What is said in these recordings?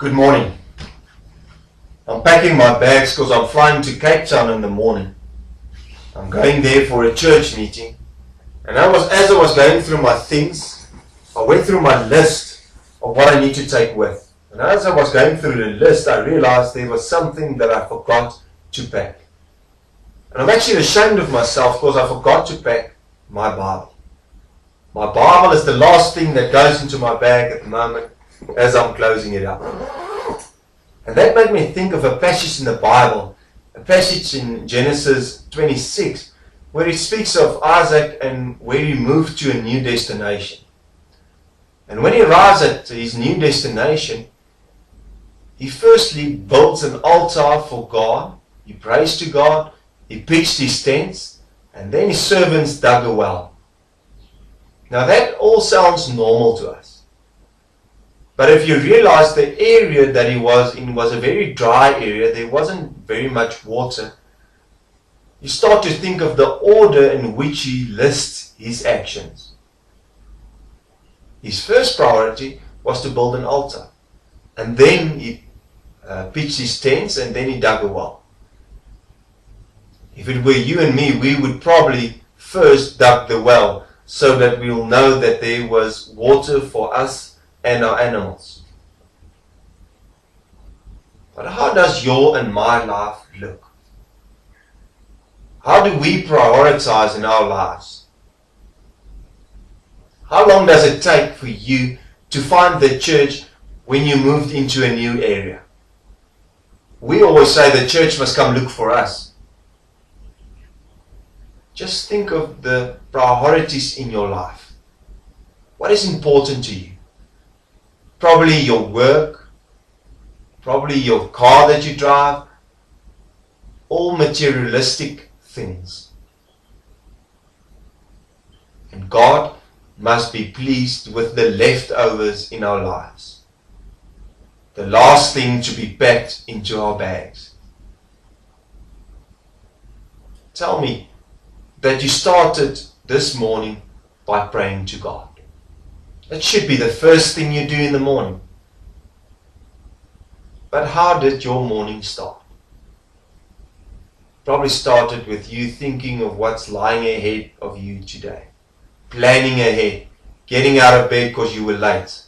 Good morning. I'm packing my bags because I'm flying to Cape Town in the morning. I'm going there for a church meeting. And as I was going through my things, I went through my list of what I need to take with. And as I was going through the list, I realized there was something that I forgot to pack. And I'm actually ashamed of myself because I forgot to pack my Bible. My Bible is the last thing that goes into my bag at the moment as I'm closing it up. And that made me think of a passage in the Bible, a passage in Genesis 26, where it speaks of Isaac and where he moved to a new destination. And when he arrives at his new destination, he firstly builds an altar for God, he prays to God, he pitched his tents, and then his servants dug a well. Now that all sounds normal to us. But if you realize the area that he was in was a very dry area, there wasn't very much water, you start to think of the order in which he lists his actions. His first priority was to build an altar. And then he pitched his tents, and then he dug a well. If it were you and me, we would probably first dug the well so that we'll know that there was water for us and our animals. But how does your and my life look? How do we prioritize in our lives? How long does it take for you to find the church when you moved into a new area? We always say the church must come look for us. Just think of the priorities in your life. What is important to you? Probably your work, probably your car that you drive, all materialistic things. And God must be pleased with the leftovers in our lives. The last thing to be packed into our bags. Tell me that you started this morning by praying to God. That should be the first thing you do in the morning. But how did your morning start? Probably started with you thinking of what's lying ahead of you today. Planning ahead. Getting out of bed because you were late.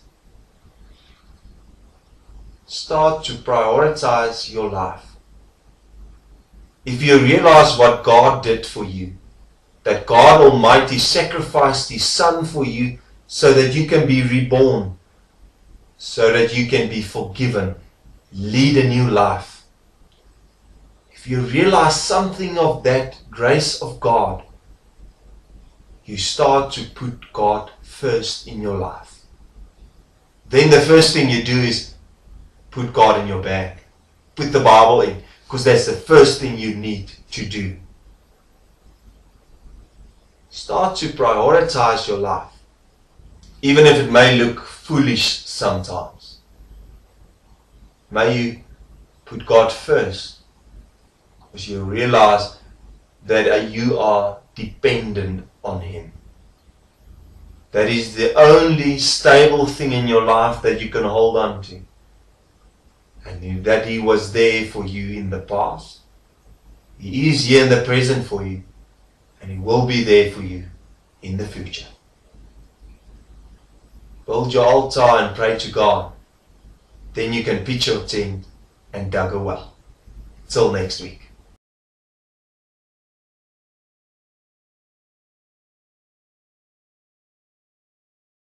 Start to prioritize your life. If you realize what God did for you, that God Almighty sacrificed His Son for you so that you can be reborn, so that you can be forgiven, lead a new life. If you realize something of that grace of God, you start to put God first in your life. Then the first thing you do is put God in your bag. Put the Bible in, because that's the first thing you need to do. Start to prioritize your life, even if it may look foolish sometimes. May you put God first, because you realize that you are dependent on Him. That is the only stable thing in your life that you can hold on to. And that He was there for you in the past. He is here in the present for you. And He will be there for you in the future. Build your altar and pray to God. Then you can pitch your tent and dug a well. Till next week.